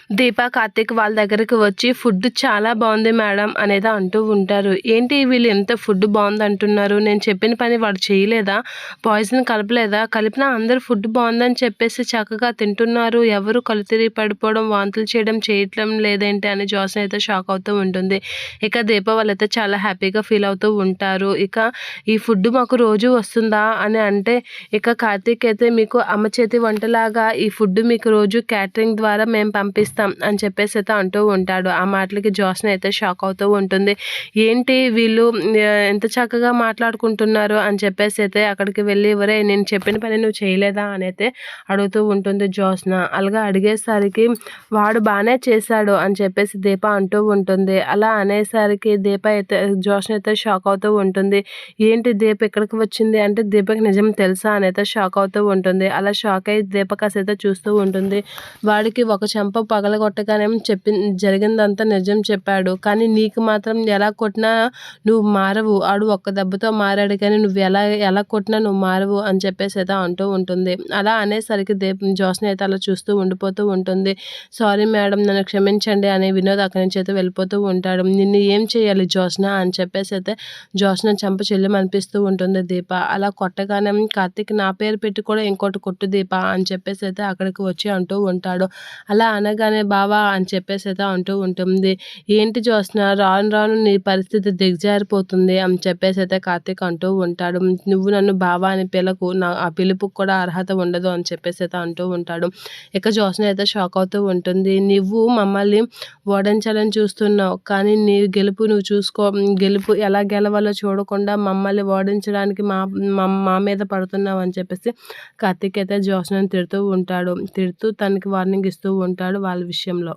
దీప, కార్తీక్ వాళ్ళ దగ్గరికి వచ్చి ఫుడ్ చాలా బాగుంది మేడం అనేది అంటూ ఉంటారు. ఏంటి వీళ్ళు ఎంత ఫుడ్ బాగుంది అంటున్నారు, నేను చెప్పిన పని వాడు చేయలేదా, పాయిజన్ కలపలేదా, కలిపినా అందరూ ఫుడ్ బాగుందని చెప్పేసి చక్కగా తింటున్నారు, ఎవరు కళ్ళు తిరిగి పడిపోవడం వాంతులు చేయటం లేదేంటి అని జ్యోత్స్న అయితే షాక్ అవుతూ ఉంటుంది. ఇక దీప వాళ్ళైతే చాలా హ్యాపీగా ఫీల్ అవుతూ ఉంటారు. ఇక ఈ ఫుడ్ మాకు రోజు వస్తుందా అని అంటే, ఇక కార్తీక్ అయితే మీకు అమ్మ చేతి వంటలాగా ఈ ఫుడ్ మీకు రోజు క్యాటరింగ్ ద్వారా మేము పంపిస్తాం అని చెప్పేసి అయితే అంటూ ఉంటాడు. ఆ మాటలకి జ్యోత్స్న అయితే షాక్ అవుతూ ఉంటుంది. ఏంటి వీళ్ళు ఎంత చక్కగా మాట్లాడుకుంటున్నారు అని చెప్పేసి అయితే అక్కడికి వెళ్ళి, ఒరేయ్ నేను చెప్పిన పని నువ్వు చేయలేదా అని అయితే అడుగుతూ ఉంటుంది జ్యోత్స్న. అలాగా అడిగేసరికి వాడు బాగానే చేశాడు అని చెప్పేసి దీప అంటూ ఉంటుంది. అలా అనేసరికి దీప అయితే జ్యోత్స్న అయితే షాక్ అవుతూ ఉంటుంది. ఏంటి దీప ఇక్కడికి వచ్చింది అంటే, దీపకి నిజం తెలుసా అని అయితే షాక్ అవుతూ ఉంటుంది. అలా షాక్ అయ్యి దీప కాసేపు చూస్తూ ఉంటుంది. వాడికి ఒక చెంప పగలగొట్టగానే జరిగిందంతా నిజం చెప్పాడు, కానీ నీకు మాత్రం ఎలా కొట్టినా నువ్వు మారవు, ఆడు ఒక్క దెబ్బతో మారాడు కానీ నువ్వు ఎలా కొట్టినా నువ్వు మారవు అని చెప్పేసి అయితే అంటూ ఉంటుంది. అలా అనేసరికి జ్యోత్స్న అయితే అలా చూస్తూ ఉండిపోతూ ఉంటుంది. సారీ మేడం నన్ను క్షమించండి అని వినోద్ అక్కడి నుంచి అయితే వెళ్ళిపోతూ ఉంటాడు. నిన్ను ఏం చేయాలి జ్యోత్స్న అని చెప్పేసి అయితే జ్యోత్స్న చెంప చెల్లిమనిపిస్తూ ఉంటుంది దీప. అలా కొట్టగానే కార్తీక్ నా పేరు పెట్టి కూడా ఇంకోటి కొట్టు దీప అని చెప్పేసి అయితే అక్కడికి వచ్చి అంటూ ఉంటాడు. అలా అనగానే బావా అని చెప్పేసి అయితే అంటూ ఉంటుంది. ఏంటి జ్యోత్స్న రాను రాను నీ పరిస్థితి దిగజారిపోతుంది అని చెప్పేసి అయితే కార్తీక్ అంటూ ఉంటాడు. నువ్వు నన్ను బావా అని పిలకు, ఆ పిలుపుకి కూడా అర్హత ఉండదు అని చెప్పేసి అయితే అంటూ ఉంటాడు. ఇక జ్యోత్స్న అయితే షాక్ అవుతూ ఉంటుంది. నువ్వు మమ్మల్ని ఓడించాలని చూస్తున్నావు, కానీ నీ గెలుపు నువ్వు చూసుకో, గెలుపు ఎలా గెలవాలో చూడకుండా మమ్మల్ని ఓడించడానికి మా మీద పడుతున్నావు అని చెప్పేసి కార్తీక్ అయితే జ్యోత్స్నని తిడుతూ ఉంటాడు. తిడుతూ తనకి వార్నింగ్ ఇస్తూ ఉంటాడు వాళ్ళ విషయంలో.